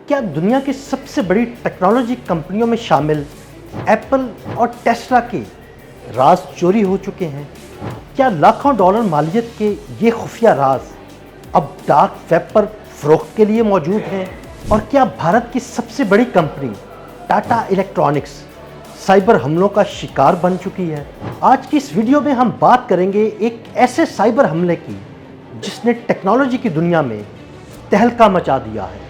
क्या दुनिया की सबसे बड़ी टेक्नोलॉजी कंपनियों में शामिल एप्पल और टेस्ला के राज चोरी हो चुके हैं? क्या लाखों डॉलर मालियत के ये खुफिया राज अब डार्क वेब पर फरोख्त के लिए मौजूद हैं? और क्या भारत की सबसे बड़ी कंपनी टाटा इलेक्ट्रॉनिक्स साइबर हमलों का शिकार बन चुकी है? आज की इस वीडियो में हम बात करेंगे एक ऐसे साइबर हमले की जिसने टेक्नोलॉजी की दुनिया में तहलका मचा दिया है।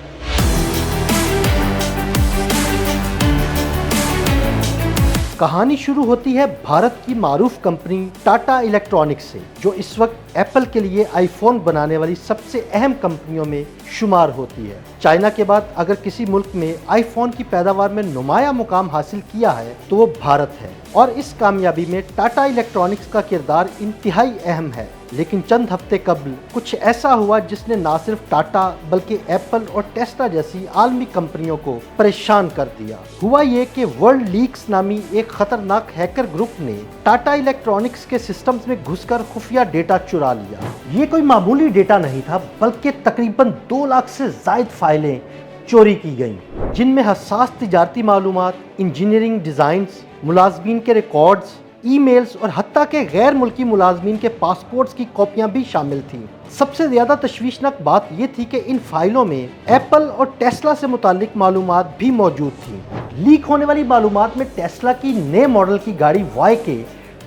कहानी शुरू होती है भारत की मारूफ कंपनी टाटा इलेक्ट्रॉनिक्स से, जो इस वक्त एप्पल के लिए आईफोन बनाने वाली सबसे अहम कंपनियों में शुमार होती है। चाइना के बाद अगर किसी मुल्क में आईफोन की पैदावार में नुमाया मुकाम हासिल किया है तो वो भारत है, और इस कामयाबी में टाटा इलेक्ट्रॉनिक्स का किरदार इंतहाई अहम है। लेकिन चंद हफ्ते कबल कुछ ऐसा हुआ जिसने न सिर्फ टाटा बल्कि एप्पल और टेस्ला जैसी आलमी कंपनियों को परेशान कर दिया। हुआ ये कि वर्ल्ड लीक्स नामी एक खतरनाक हैकर ग्रुप ने टाटा इलेक्ट्रॉनिक्स के सिस्टम्स में घुसकर खुफिया डेटा चुरा लिया। ये कोई मामूली डेटा नहीं था, बल्कि तकरीबन 2 लाख से ज़ायद फाइलें चोरी की गईं, जिनमें हसास तिजारती मालूमात, इंजीनियरिंग डिज़ाइंस, मुलाजमीन के रिकॉर्ड्स, ईमेल्स और हत्ता के गैर मुल्की मुलाजमीन के पासपोर्ट्स की कॉपियां भी शामिल थीं। सबसे ज़्यादा तशवीशनाक बात यह थी कि इन फाइलों में एप्पल और टेस्ला से मुतालिक मालूमात भी मौजूद थीं। लीक होने वाली मालूमात में टेस्ला की नए मॉडल की गाड़ी वाई के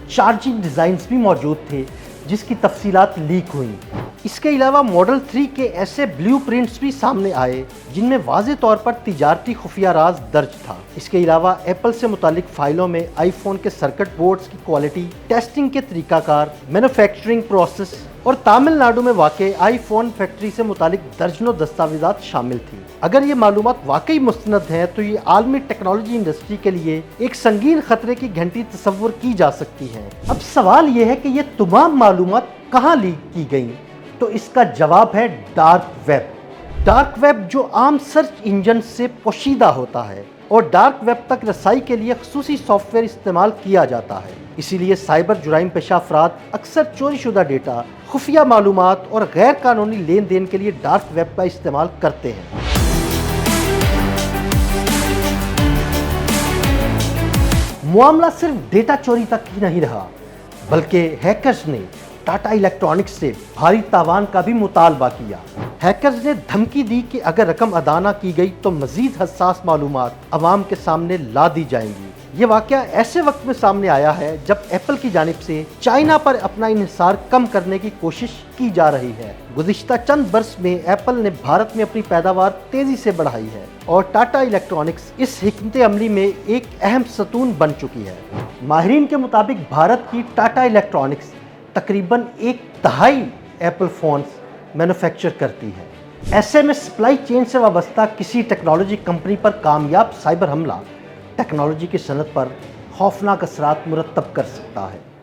चार्जिंग डिज़ाइंस भी मौजूद थे, जिसकी तफसीलात लीक हुई। इसके अलावा मॉडल 3 के ऐसे ब्लूप्रिंट्स भी सामने आए जिनमें वाज़े तौर पर तिजारती खुफिया राज दर्ज था। इसके अलावा एप्पल से मुतालिक फाइलों में आईफोन के सर्किट बोर्ड्स की क्वालिटी, टेस्टिंग के तरीकाकार, मैन्युफैक्चरिंग प्रोसेस और तमिलनाडु में वाक़ई आईफोन फैक्ट्री से मुतालिक दर्जनों दस्तावेज़ात शामिल थी। अगर ये मालूमात वाकई मुस्तनद हैं तो ये आलमी टेक्नोलॉजी इंडस्ट्री के लिए एक संगीन खतरे की घंटी तस्वुर की जा सकती है। अब सवाल ये है कि ये तमाम मालूमात कहाँ लीक की गई? तो इसका जवाब है डार्क वेब। डार्क वेब जो आम सर्च इंजन से पोशीदा होता है और डार्क वेब तक रसाई के लिए खसूसी सॉफ्टवेयर इस्तेमाल किया जाता है। इसीलिए साइबर जुराइम पेशा अफराद अक्सर चोरी शुदा डेटा, खुफिया मालूमात और गैर कानूनी लेन देन के लिए डार्क वेब का इस्तेमाल करते हैं। मामला सिर्फ डेटा चोरी तक ही नहीं रहा, बल्कि हैकर्स ने टाटा इलेक्ट्रॉनिक्स से भारी तावान का भी मुतालबा किया। हैकर्स ने धमकी दी कि अगर रकम अदा न की गई तो मजीद हसास मालूमात अवाम के सामने ला दी जाएंगी। ये वाक़या ऐसे वक्त में सामने आया है जब एप्पल की जानिब से चाइना पर अपना इन्हिसार कम करने की कोशिश की जा रही है। गुज़िश्ता चंद बरस में एप्पल ने भारत में अपनी पैदावार तेज़ी से बढ़ाई है और टाटा इलेक्ट्रॉनिक्स इस हिकमत अमली में एक अहम सतून बन चुकी है। माहिरीन के मुताबिक भारत की टाटा इलेक्ट्रॉनिक्स तकरीबन 1/3 एप्पल फ़ोन्स मैन्युफैक्चर करती है। ऐसे में सप्लाई चेन से वाबस्ता किसी टेक्नोलॉजी कंपनी पर कामयाब साइबर हमला टेक्नोलॉजी की सनत पर खौफनाक असरात मुरतब कर सकता है।